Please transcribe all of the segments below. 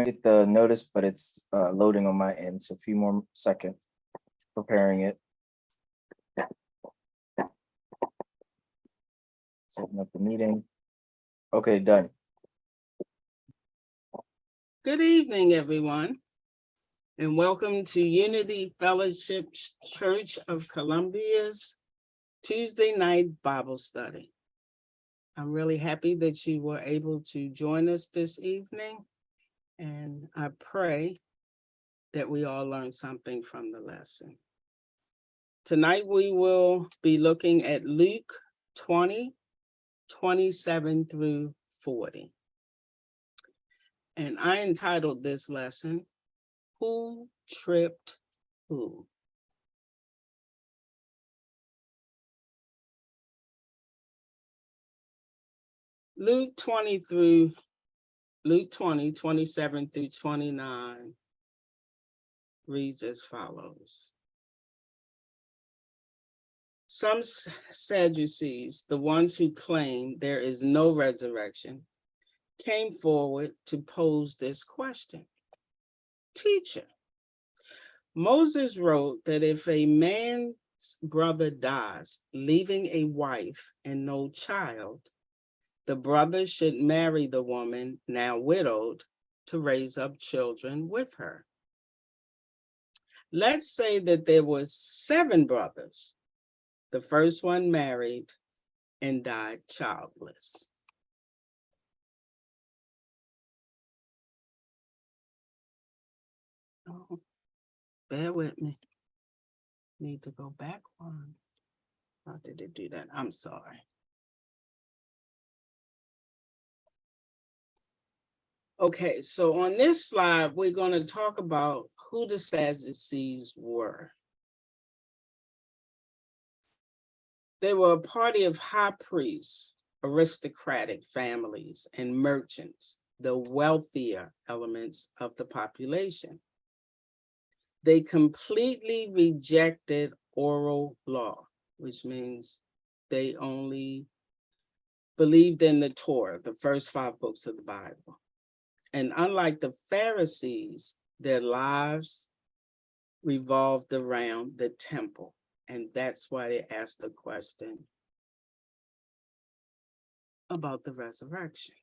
get the notice, but it's loading on my end. So a few more seconds preparing it. Setting up the meeting. Okay, done. Good evening, everyone, and welcome to Unity Fellowship Church of Columbia's Tuesday night Bible study. I'm really happy that you were able to join us this evening, and I pray that we all learned something from the lesson. Tonight, we will be looking at Luke 20:27 through 40. And I entitled this lesson, Who Tripped Who? Luke 20:27 through 29 reads as follows. Some Sadducees, the ones who claim there is no resurrection, came forward to pose this question. Teacher, Moses wrote that if a man's brother dies, leaving a wife and no child, the brother should marry the woman, now widowed, to raise up children with her. Let's say that there were 7 brothers. The first one married and died childless. Oh, bear with me. Need to go back one. How did it do that? I'm sorry. Okay, so on this slide, we're going to talk about who the Sadducees were. They were a party of high priests, aristocratic families, and merchants, the wealthier elements of the population. They completely rejected oral law, which means they only believed in the Torah, the first 5 books of the Bible. And unlike the Pharisees, their lives revolved around the temple. And that's why they asked the question about the resurrection.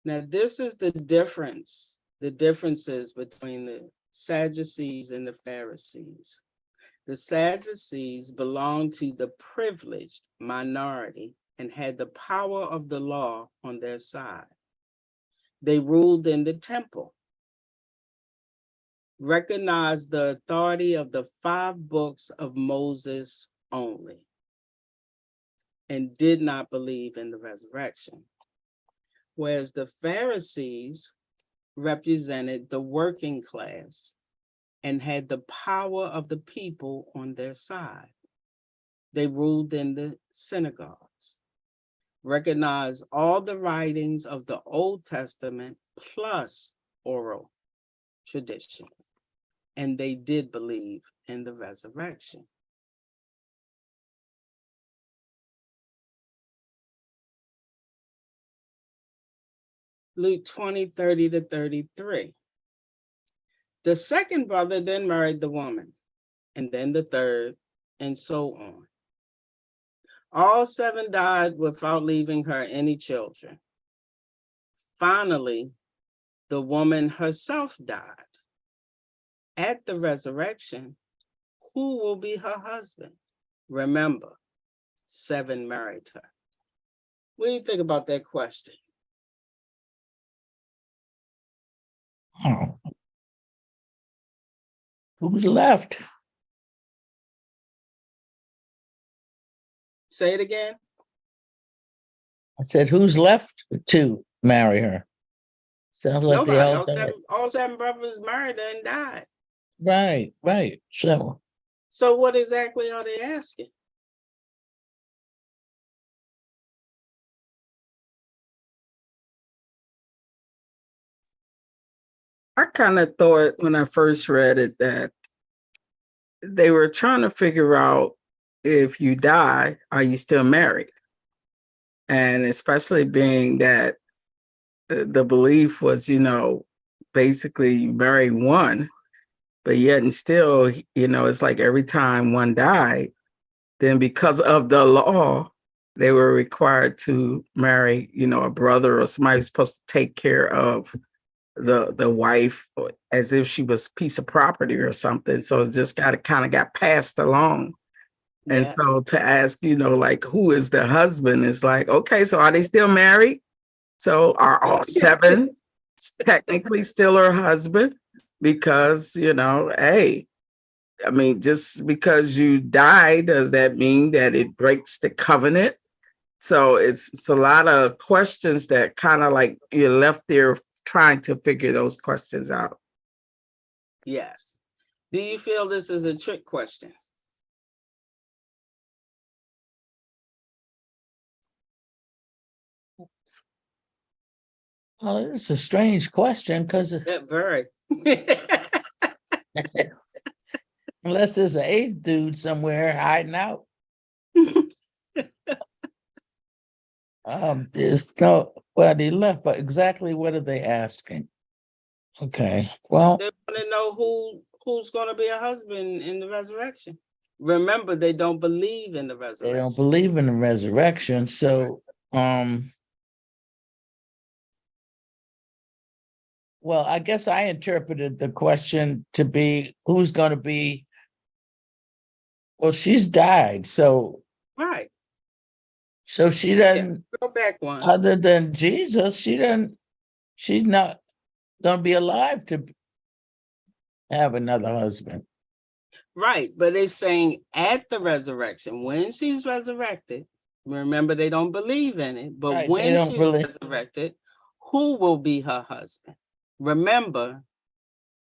Now, this is the differences between the Sadducees and the Pharisees. The Sadducees belonged to the privileged minority and had the power of the law on their side. They ruled in the temple, recognized the authority of the 5 books of Moses only, and did not believe in the resurrection. Whereas the Pharisees represented the working class and had the power of the people on their side. They ruled in the synagogues, recognized all the writings of the Old Testament plus oral tradition, and they did believe in the resurrection. Luke 20:30 to 33. The second brother then married the woman, and then the third, and so on. All 7 died without leaving her any children. Finally, the woman herself died. At the resurrection, who will be her husband? Remember, 7 married her. What do you think about that question? Oh. Who's left? Say it again. I said, who's left to marry her? Sounds like Nobody. they all died. All 7 brothers married her and died. Right. So what exactly are they asking? I kind of thought when I first read it that they were trying to figure out, if you die, are you still married? And especially being that the belief was, basically you marry one, but yet and still, it's like every time one died, then because of the law, they were required to marry, a brother or somebody who's supposed to take care of the wife as if she was a piece of property or something. So it just got passed along. And Yes. so to ask, like, who is the husband is like, okay, so are they still married? So are all seven technically still her husband? Because, hey, I mean, just because you die, does that mean that it breaks the covenant? So it's a lot of questions that kind of like you're left there trying to figure those questions out. Yes. Do you feel this is a trick question? Well, it's a strange question because Yeah, very. unless there's an eighth dude somewhere hiding out, there's no, well, they left, but exactly what are they asking? Okay, well, They want to know who's going to be a husband in the resurrection. Remember, they don't believe in the they resurrection. don't believe in the resurrection, so, well, I guess I interpreted the question to be who's going to be, well, she's died, so Right. she doesn't, Go back one. other than Jesus, she's not going to be alive to have another husband. Right. But it's saying at the resurrection, when she's resurrected, remember, they don't believe in it, but Right, they when don't she's really- resurrected, who will be her husband? Remember,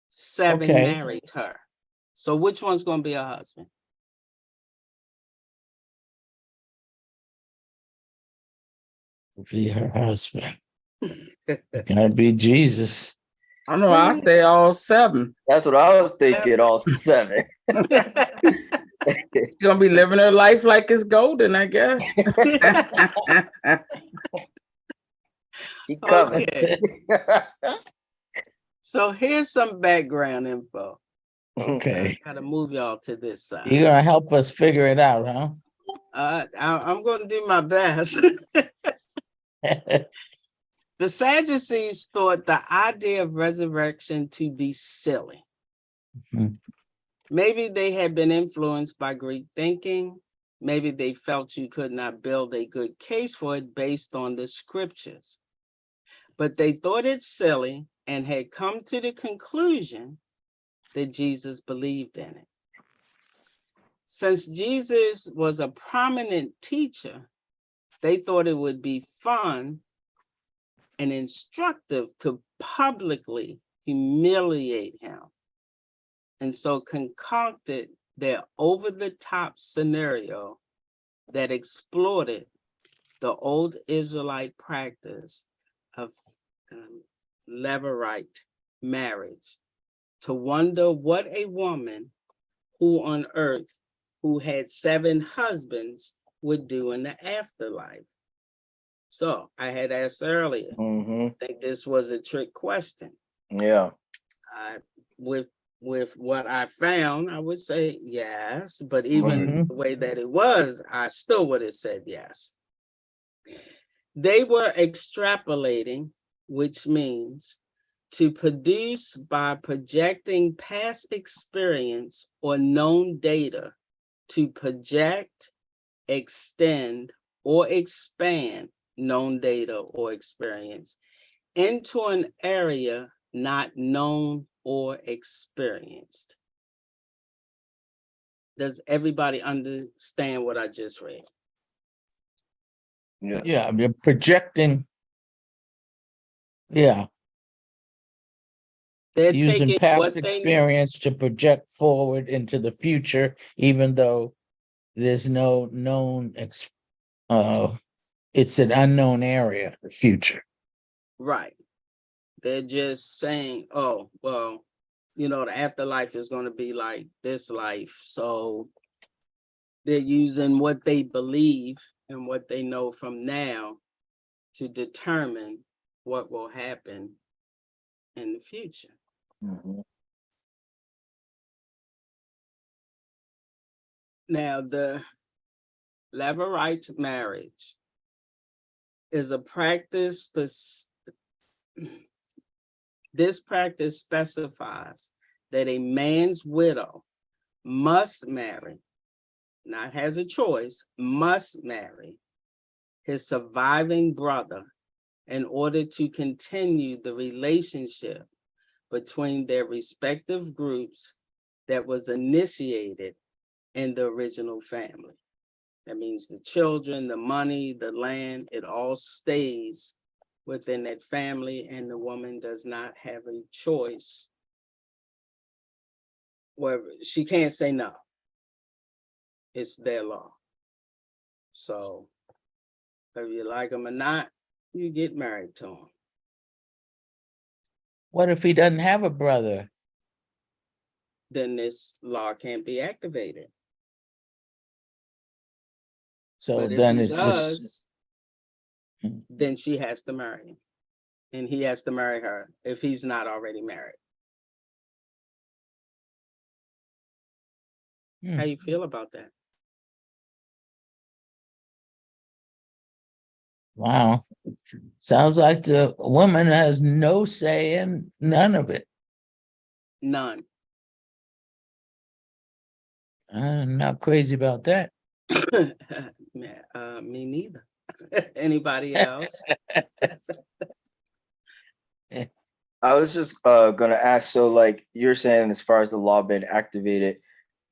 7 Okay. married her. So which one's going to be her husband? Be her husband. Gonna be Jesus. I don't know, I'll say all 7. That's what I was thinking, all 7. She's gonna be living her life like it's golden, I guess. Keep coming. Okay. So here's some background info. Okay. I gotta move y'all to this side. You're gonna help us figure it out, huh? I'm going to do my best. The Sadducees thought the idea of resurrection to be silly. Mhm. Maybe they had been influenced by Greek thinking. Maybe they felt you could not build a good case for it based on the scriptures. But they thought it silly and had come to the conclusion that Jesus believed in it. Since Jesus was a prominent teacher, they thought it would be fun and instructive to publicly humiliate him. And so concocted their over-the-top scenario that exploited the old Israelite practice of levirate marriage to wonder what a woman who on earth who had 7 husbands would do in the afterlife. So I had asked earlier, Hmm. I think this was a trick question. Yeah. With what I found, I would say yes, but even Mhm. the way that it was, I still would have said yes. They were extrapolating, which means to produce by projecting past experience or known data to project, extend, or expand known data or experience into an area not known or experienced. Does everybody understand what I just read? Yeah. Yeah, you're projecting. Yeah, They're using taking past what they experience to project forward into the future, even though there's no known it's an unknown area, the future. right. They're just saying, oh, well, the afterlife is going to be like this life. So they're using what they believe and what they know from now to determine what will happen in the future. Mhm. Now, the Levirate marriage is a practice, this practice specifies that a man's widow must marry, not has a choice, must marry his surviving brother in order to continue the relationship between their respective groups that was initiated in the original family. That means the children, the money, the land, it all stays within that family, and the woman does not have a choice where she can't say no. It's their law. So whether you like them or not, you get married to them. What if he doesn't have a brother? Then this law can't be activated. So But if then he it's just, does, then she has to marry him. And he has to marry her if he's not already married. How you feel about that? wow. Sounds like the woman has no say in none of it. None. I'm not crazy about that. Me neither. Anybody else? I was just gonna ask, so like you're saying, as far as the law being activated,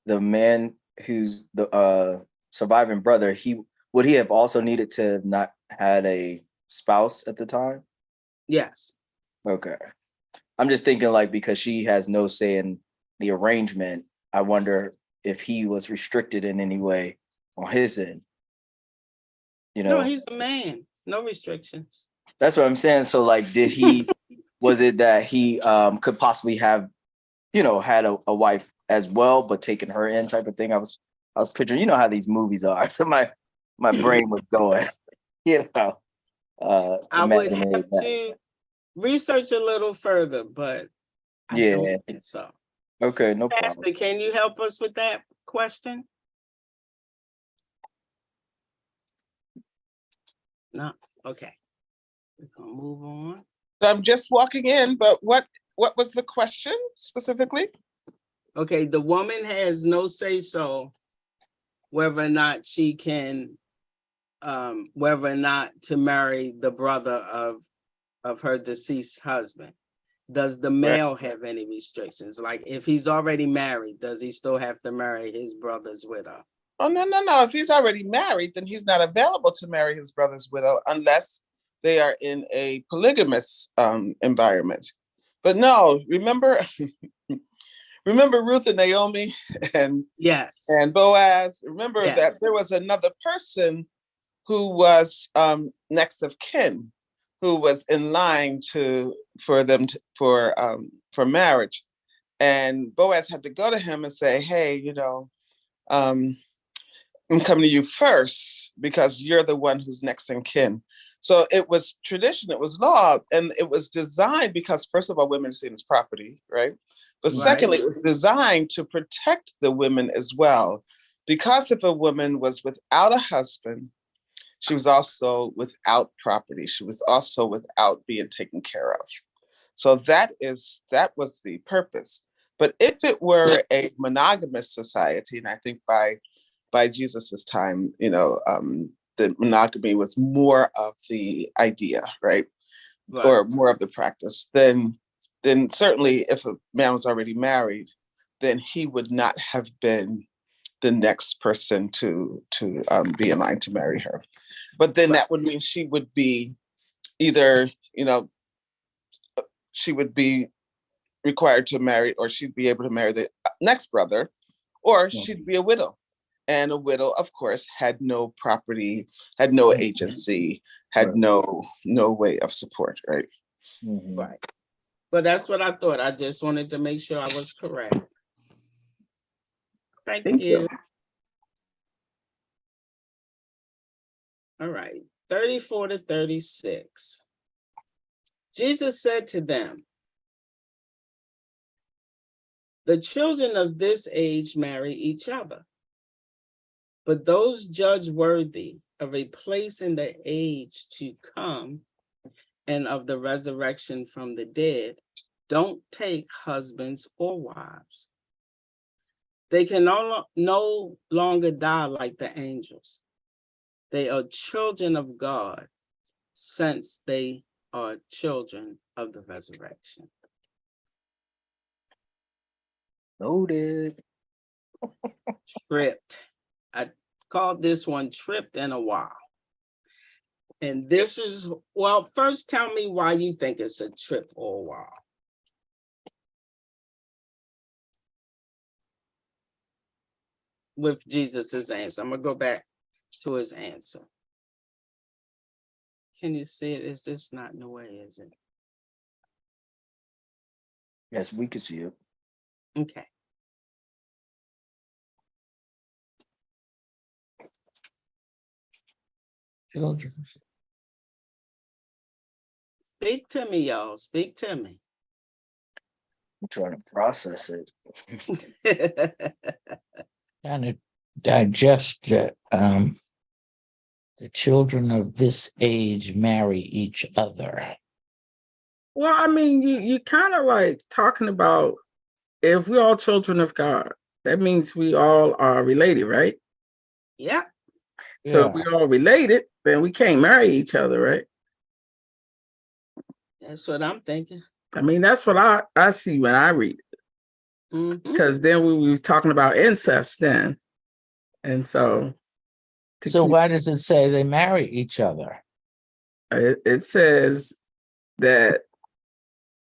the man who's the surviving brother, would he have also needed to have not had a spouse at the time? Yes. Okay. I'm just thinking, like, because she has no say in the arrangement, I wonder if he was restricted in any way on his end. You No, know, he's a man. No restrictions. that's what I'm saying. So like, did he, was it that he could possibly have, had a wife as well, but taking her in type of thing? I was picturing, how these movies are. So my brain was going, I would imagining have that. to research a little further, but I Yeah. don't think so. Okay, no problem. Pastor, can you help us with that question? No? Okay. We're gonna move on. I'm just walking in, but what was the question specifically? Okay, the woman has no say-so whether or not she can, whether or not to marry the brother of her deceased husband. Does the male have any restrictions? Like if he's already married, does he still have to marry his brother's widow? Oh, no. If he's already married, then he's not available to marry his brother's widow unless they are in a polygamous environment. But no, remember Ruth and Naomi and Yes. Boaz. Remember Yes. that there was another person who was next of kin, who was in line for marriage. And Boaz had to go to him and say, hey, I'm coming to you first because you're the one who's next in kin. So it was tradition, it was law, and it was designed because, first of all, women are seen as property, right? But secondly, it was designed to protect the women as well. Because if a woman was without a husband, she was also without property. She was also without being taken care of. So that was the purpose. But if it were a monogamous society, and I think by Jesus's time, the monogamy was more of the idea, right? Or more of the practice, then certainly if a man was already married, then he would not have been the next person to be in line to marry her. But then that would mean she would be either, she would be required to marry, or she'd be able to marry the next brother, or she'd be a widow. And a widow, of course, had no property, had no agency, had no way of support, right? Right. But that's what I thought. I just wanted to make sure I was correct. Thank you. All right, 34 to 36. Jesus said to them, the children of this age marry each other, but those judged worthy of a place in the age to come and of the resurrection from the dead don't take husbands or wives. They can no longer die like the angels. They are children of God, since they are children of the resurrection. Noted. Tripped. I called this one Tripped in a While. And this is, well, first tell me why you think it's a trip or a while. With Jesus's answer. I'm gonna go back to his answer. Can you see it? It's just not in the way, is it? Yes, we could see it. Okay. Children. Speak to me, y'all. Speak to me. I'm trying to process it. Trying to digest that the children of this age marry each other. Well, I mean, you kind of like talking about if we're all children of God, that means we all are related, right? Yeah. So if Yeah. we're all related, then we can't marry each other, right? That's what I'm thinking. I mean, that's what I see when I read it. Mhm. Because then we were talking about incest then. And so So why does it say they marry each other? it says that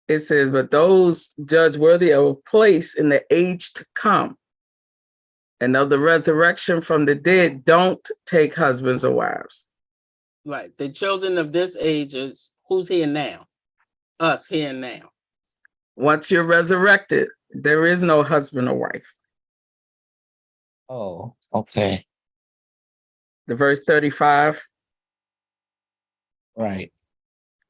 but those judged worthy of a place in the age to come and of the resurrection from the dead don't take husbands or wives. Right. The children of this age is who's here now? Us here and now. Once you're resurrected, there is no husband or wife. Oh, okay. The verse 35. Right.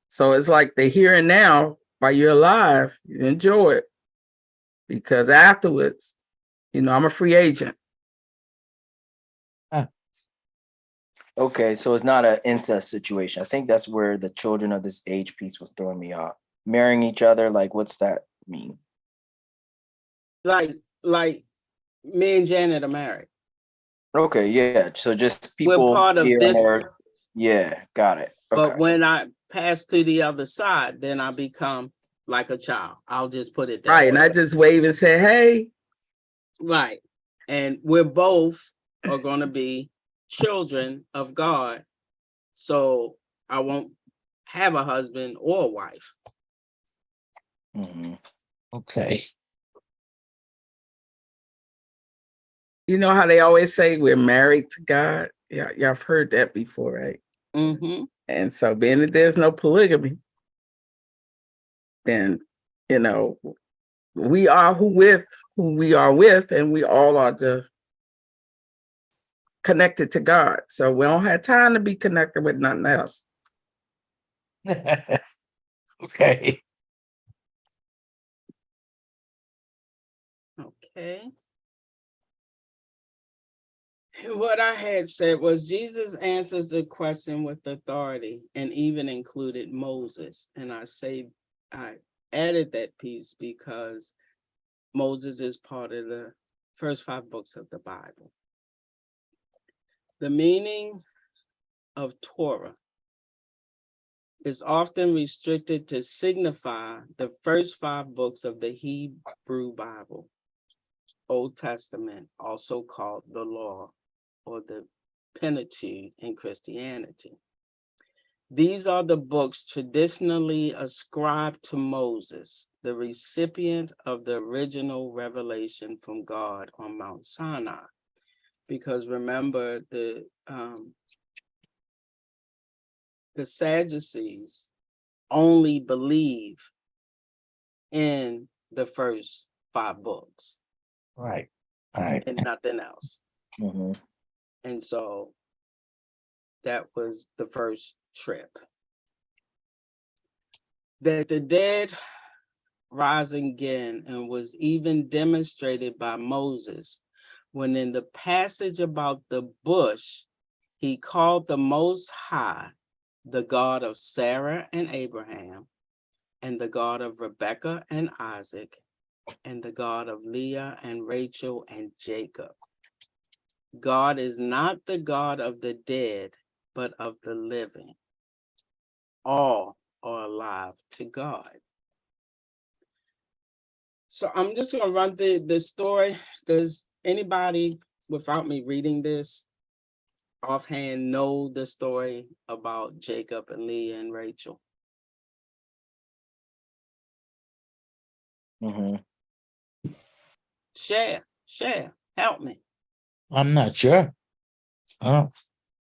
So it's like the here and now, while you're alive, you enjoy it. Because afterwards, I'm a free agent. Okay, so it's not an incest situation. I think that's where the children of this age piece was throwing me off. Marrying each other, like what's that mean? Like me and Janet are married. Okay, yeah. So just We're people part of here and this. there. Yeah, got it. But Okay. when I pass to the other side, then I become like a child. I'll just put it that Right. way. And I just wave and say, hey. Right. And we're both are going to be children of God. So I won't have a husband or a wife. Mhm. Okay. You know how they always say we're married to God? Yeah, y'all have heard that before, right? Mm-hmm. And so being that there's no polygamy, then, we are who we are with, and we all are connected to God. So we don't have time to be connected with nothing else. Okay. Okay. What I had said was Jesus answers the question with authority and even included Moses. And I added that piece because Moses is part of the first 5 books of the Bible. The meaning of Torah is often restricted to signify the first 5 books of the Hebrew Bible, Old Testament, also called the Law or the Pentateuch in Christianity. These are the books traditionally ascribed to Moses, the recipient of the original revelation from God on Mount Sinai. Because remember, the Sadducees only believe in the first 5 books. Right. Right. And nothing else. Mhm. And so that was the first trip. that the dead rise again, and was even demonstrated by Moses when in the passage about the bush, he called the Most High the God of Sarah and Abraham, and the God of Rebekah and Isaac, and the God of Leah and Rachel and Jacob. God is not the God of the dead, but of the living. All are alive to God. So I'm just going to run the story. Does anybody, without me reading this, offhand know the story about Jacob and Leah and Rachel? Mm-hmm. Share, help me. I'm not sure. Oh,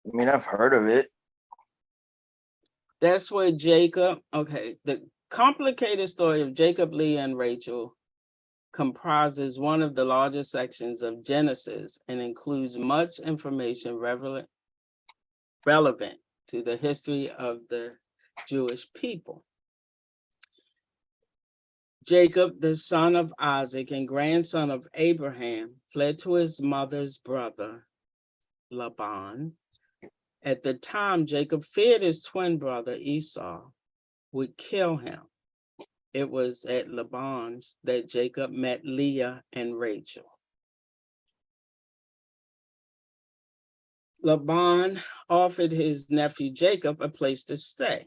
I mean, I've heard of it. That's where Jacob, okay, the complicated story of Jacob, Leah, and Rachel comprises one of the largest sections of Genesis and includes much information relevant to the history of the Jewish people. Jacob, the son of Isaac and grandson of Abraham, fled to his mother's brother, Laban. At the time, Jacob feared his twin brother Esau would kill him. It was at Laban's that Jacob met Leah and Rachel. Laban offered his nephew Jacob a place to stay.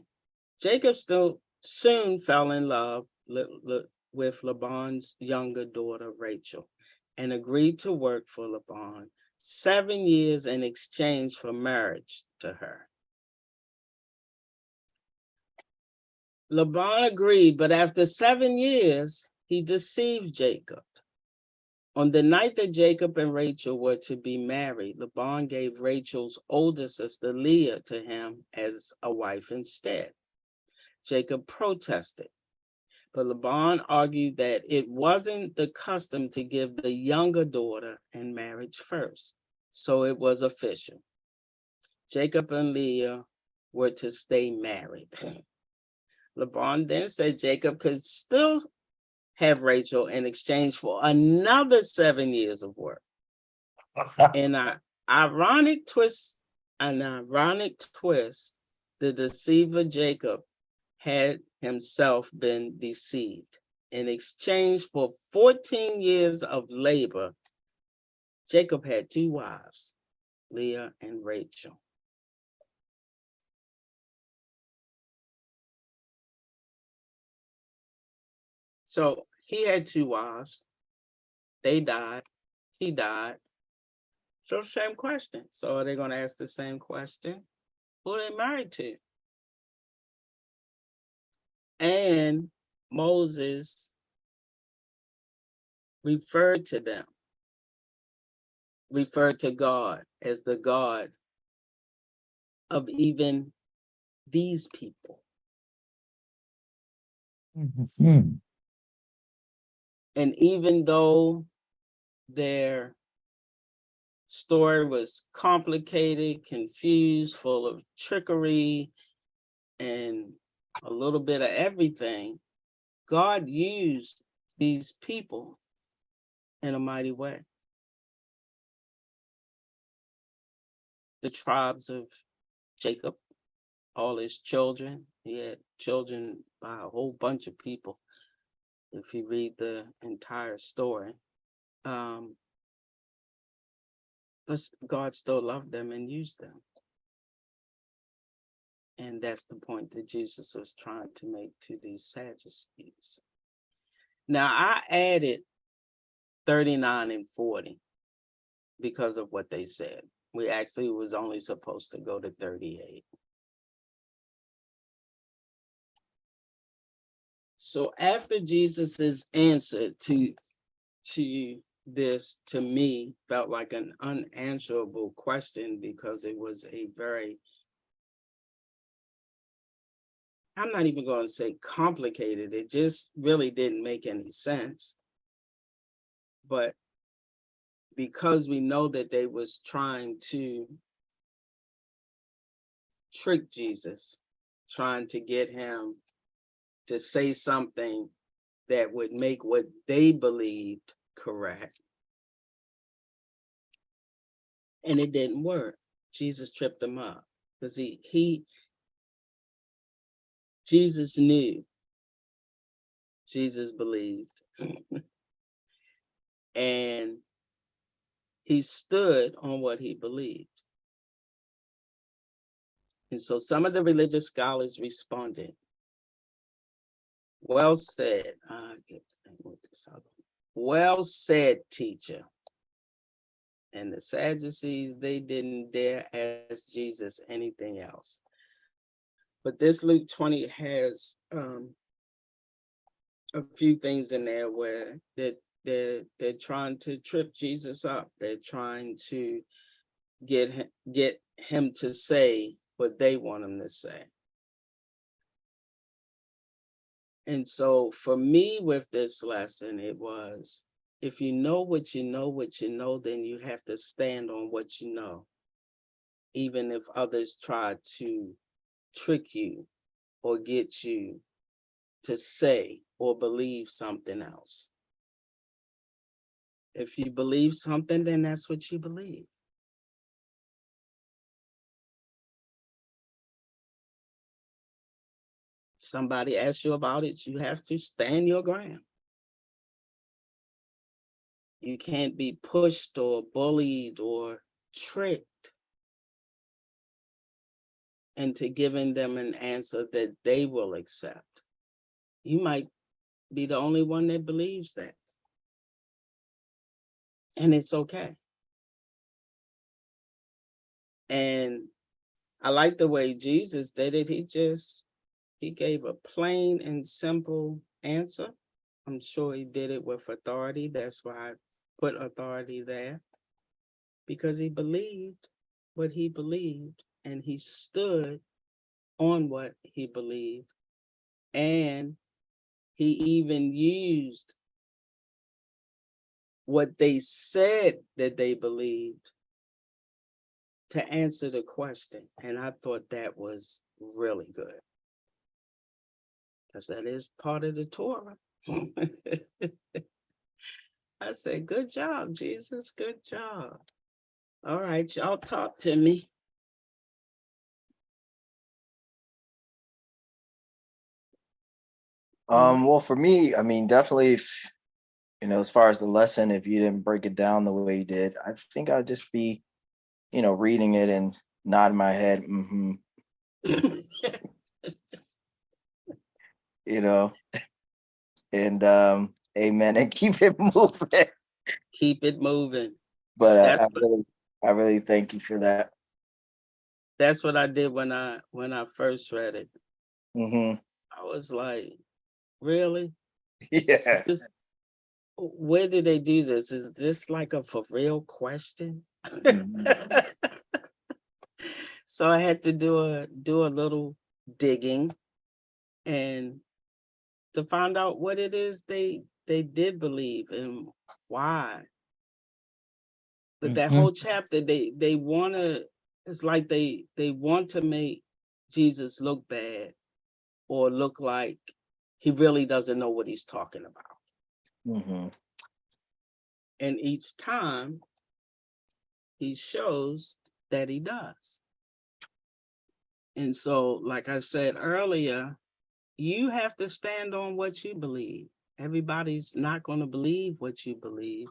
Jacob still soon fell in love with Laban's younger daughter, Rachel, and agreed to work for Laban 7 years in exchange for marriage to her. Laban agreed, but after 7 years, he deceived Jacob. On the night that Jacob and Rachel were to be married, Laban gave Rachel's older sister Leah to him as a wife instead. Jacob protested, but Laban argued that it wasn't the custom to give the younger daughter in marriage first, so it was official. Jacob and Leah were to stay married. Laban then said Jacob could still have Rachel in exchange for another 7 years of work. In an ironic twist, the deceiver Jacob had himself been deceived. In exchange for 14 years of labor, Jacob had 2 wives, Leah and Rachel. So he had 2 wives. They died. He died. So same question. So are they going to ask the same question? Who are they married to? And Moses referred to them, referred to God as the God of even these people. mhm. And even though their story was complicated, confused, full of trickery, and a little bit of everything, God used these people in a mighty way. The tribes of Jacob, all his children, he had children by a whole bunch of people, if you read the entire story. But God still loved them and used them. And that's the point that Jesus was trying to make to these Sadducees. Now, I added 39 and 40 because of what they said. We actually was only supposed to go to 38. So after Jesus's answer to this, to me, felt like an unanswerable question, because it was a very, I'm not even going to say complicated, it just really didn't make any sense. But because we know that they was trying to trick Jesus, trying to get him to say something that would make what they believed correct. And it didn't work. Jesus tripped them up because Jesus knew, Jesus believed, and he stood on what he believed. And so some of the religious scholars responded, well said. Well said, teacher. And the Sadducees, they didn't dare ask Jesus anything else. But this Luke 20 has a few things in there where they're trying to trip Jesus up. They're trying to get him to say what they want him to say. And so for me with this lesson, it was, if you know what you know, then you have to stand on what you know, even if others try to trick you or get you to say or believe something else. If you believe something, then that's what you believe. Somebody asks you about it, you have to stand your ground. You can't be pushed or bullied or tricked into giving them an answer that they will accept. You might be the only one that believes that. And it's okay. And I like the way Jesus did it. He gave a plain and simple answer. I'm sure he did it with authority. That's why I put authority there. Because he believed what he believed, and he stood on what he believed. And he even used what they said that they believed to answer the question. And I thought that was really good, because that is part of the Torah. I said, good job, Jesus, good job. All right, y'all talk to me. Well, for me, I mean, definitely, as far as the lesson, if you didn't break it down the way you did, I think I'd just be, reading it and nodding my head, and amen, and keep it moving. Keep it moving. But I really thank you for that. That's what I did when I first read it. Mm-hmm. I was like, really? Yeah. Where do they do this? Is this like a for real question? Mhm. So I had to do a little digging and to find out what it is they did believe and why. But that whole chapter, they want to, it's like they want to make Jesus look bad or look like he really doesn't know what he's talking about. Mm-hmm. And each time he shows that he does. And so, like I said earlier, you have to stand on what you believe. Everybody's not going to believe what you believe,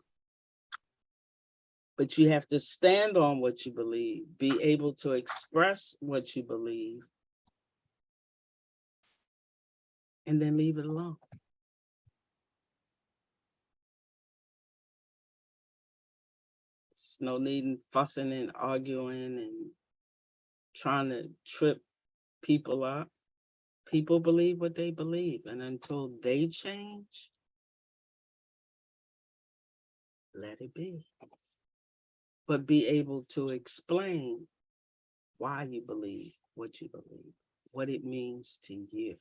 but you have to stand on what you believe, be able to express what you believe, and then leave it alone. There's no need in fussing and arguing and trying to trip people up. People believe what they believe, and until they change, let it be. But be able to explain why you believe what you believe, what it means to you,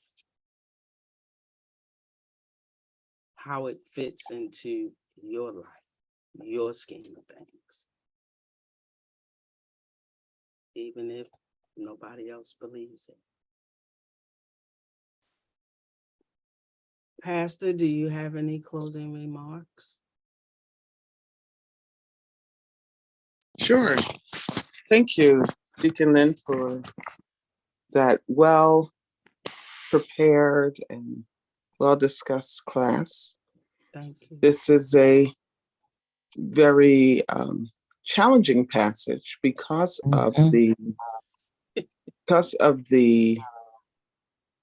how it fits into your life, your scheme of things, even if nobody else believes it. Pastor, do you have any closing remarks? Sure. Thank you, Deacon Lynn, for that well prepared and well discussed class. Thank you. This is a very challenging passage because of the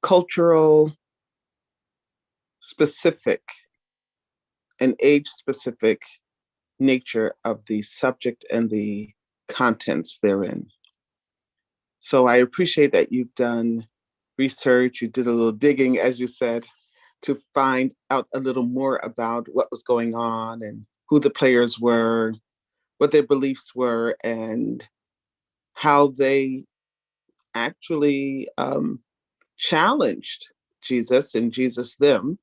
cultural specific and age specific nature of the subject and the contents therein. So I appreciate that you've done research, you did a little digging, as you said, to find out a little more about what was going on and who the players were, what their beliefs were, and how they actually challenged Jesus and Jesus them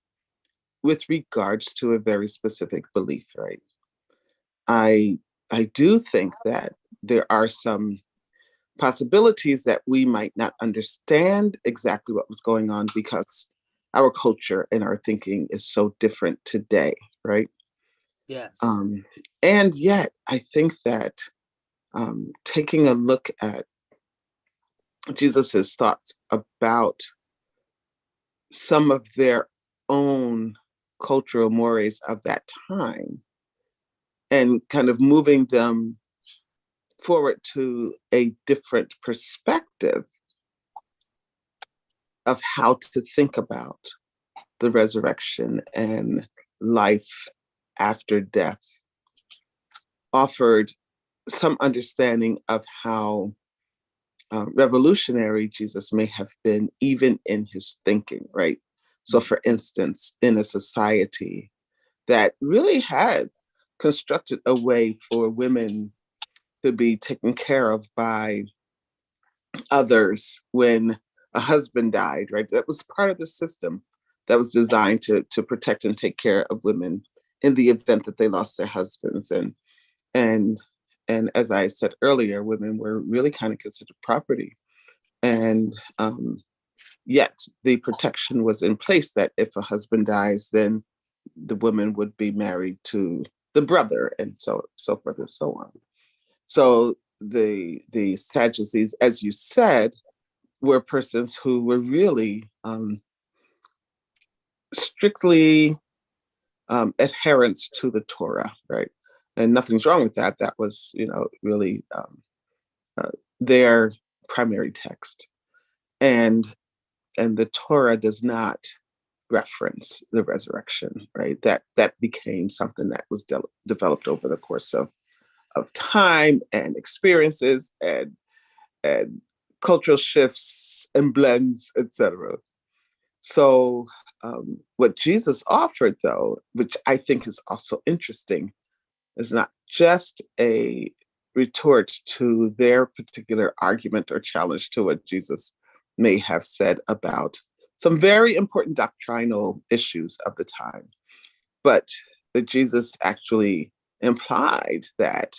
with regards to a very specific belief, right? I do think that there are some possibilities that we might not understand exactly what was going on because our culture and our thinking is so different today, right? Yes. And yet, I think that taking a look at Jesus's thoughts about some of their own cultural mores of that time and kind of moving them forward to a different perspective of how to think about the resurrection and life after death offered some understanding of how revolutionary Jesus may have been, even in his thinking, right? So, for instance, in a society that really had constructed a way for women to be taken care of by others when a husband died, right? That was part of the system that was designed to protect and take care of women in the event that they lost their husbands. And and as I said earlier, women were really kind of considered property. And yet the protection was in place that if a husband dies, then the woman would be married to the brother, and so forth and so on. So the Sadducees, as you said, were persons who were really strictly adherents to the Torah, right? And nothing's wrong with that. That was, really their primary text. And the Torah does not reference the resurrection, right? That became something that was developed over the course of time and experiences and cultural shifts and blends, etc. So what Jesus offered, though, which I think is also interesting, is not just a retort to their particular argument or challenge to what Jesus may have said about some very important doctrinal issues of the time, but that Jesus actually implied that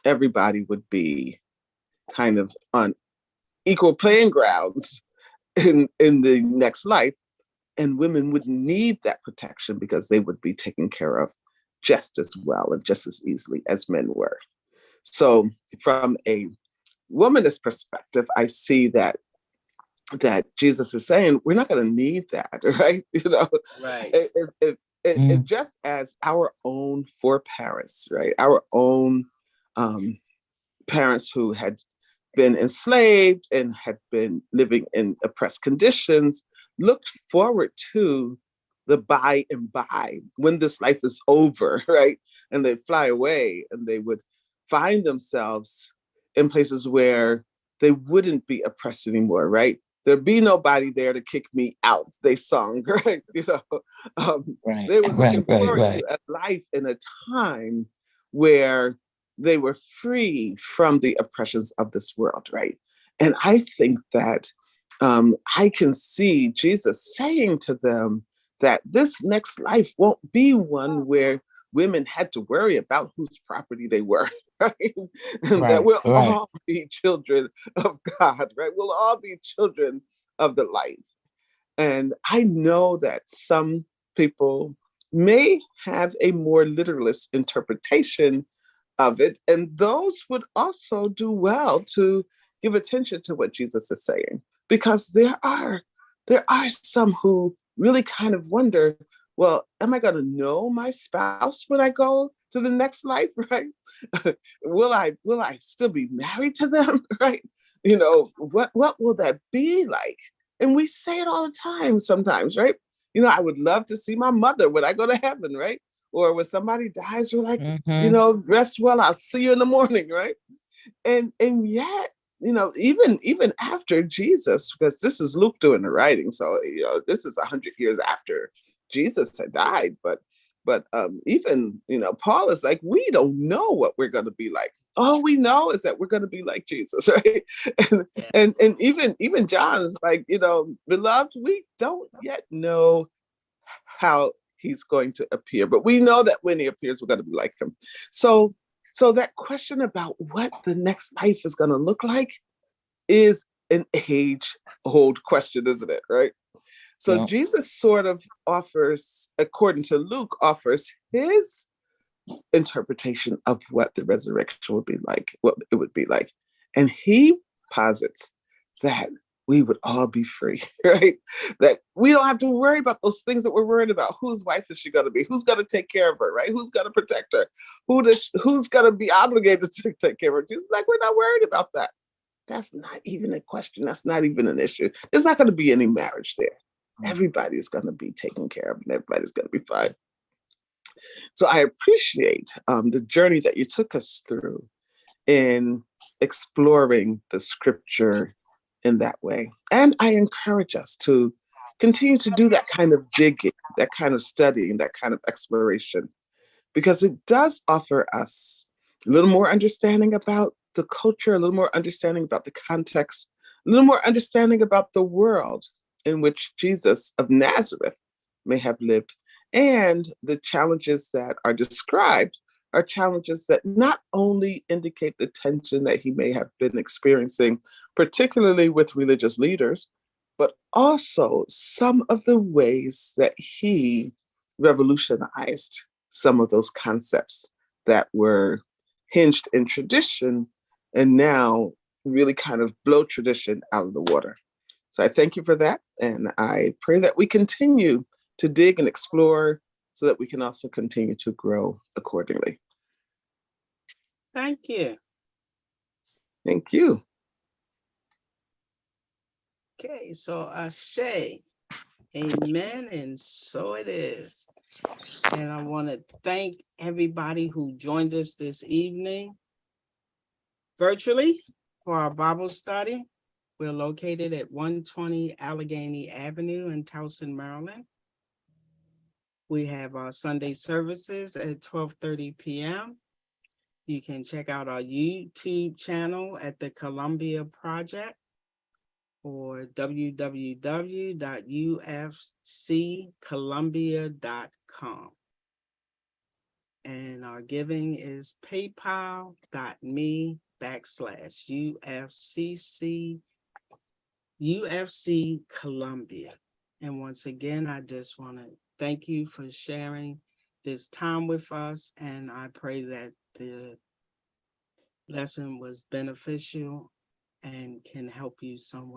everybody would be kind of on equal playing grounds in the next life, and women would need that protection because they would be taken care of just as well and just as easily as men were. So from a womanist perspective, I see that Jesus is saying we're not going to need that, right? Right. If just as our own foreparents, right, our own parents who had been enslaved and had been living in oppressed conditions looked forward to the by and by, when this life is over, right? And they'd fly away and they would find themselves in places where they wouldn't be oppressed anymore, right? There'd be nobody there to kick me out, they sung, right? They were looking forward to a life in a time where they were free from the oppressions of this world, right? And I think that I can see Jesus saying to them that this next life won't be one where women had to worry about whose property they were, right? And that we'll all be children of God, right? We'll all be children of the light. And I know that some people may have a more literalist interpretation of it, and those would also do well to give attention to what Jesus is saying, because there are some who really kind of wonder, well, am I going to know my spouse when I go to the next life, right? will I still be married to them, right? What will that be like? And we say it all the time sometimes, right? I would love to see my mother when I go to heaven, right? Or when somebody dies, we're like, rest well, I'll see you in the morning, right? And yet, even after Jesus, because this is Luke doing the writing, so this is 100 years after Jesus had died, but even Paul is like, we don't know what we're going to be like. All we know is that we're going to be like Jesus, right? And even John is like, beloved, we don't yet know how he's going to appear, but we know that when he appears, we're going to be like him. So that question about what the next life is going to look like is an age-old question, isn't it? Right? So Yeah. Jesus sort of offers, according to Luke, offers his interpretation of what the resurrection would be like, what it would be like. And he posits that we would all be free, right? That we don't have to worry about those things that we're worried about. Whose wife is she going to be? Who's going to take care of her, right? Who's going to protect her? Who's going to be obligated to take care of her? Jesus, like, we're not worried about that. That's not even a question. That's not even an issue. There's not going to be any marriage there. Everybody's going to be taken care of and everybody's going to be fine. So I appreciate the journey that you took us through in exploring the scripture in that way. And I encourage us to continue to do that kind of digging, that kind of studying, that kind of exploration, because it does offer us a little more understanding about the culture, a little more understanding about the context, a little more understanding about the world in which Jesus of Nazareth may have lived. And the challenges that are described are challenges that not only indicate the tension that he may have been experiencing, particularly with religious leaders, but also some of the ways that he revolutionized some of those concepts that were hinged in tradition and now really kind of blow tradition out of the water. So I thank you for that. And I pray that we continue to dig and explore so that we can also continue to grow accordingly. Thank you. Thank you. Okay, so Ashe, amen, and so it is. And I want to thank everybody who joined us this evening virtually for our Bible study. We're located at 120 Allegheny Avenue in Towson, Maryland. We have our Sunday services at 12:30 p.m. You can check out our YouTube channel at the Columbia Project or www.ufccolumbia.com. And our giving is paypal.me/UFC Columbia. And once again, I just want to thank you for sharing this time with us. And I pray that the lesson was beneficial and can help you somewhere.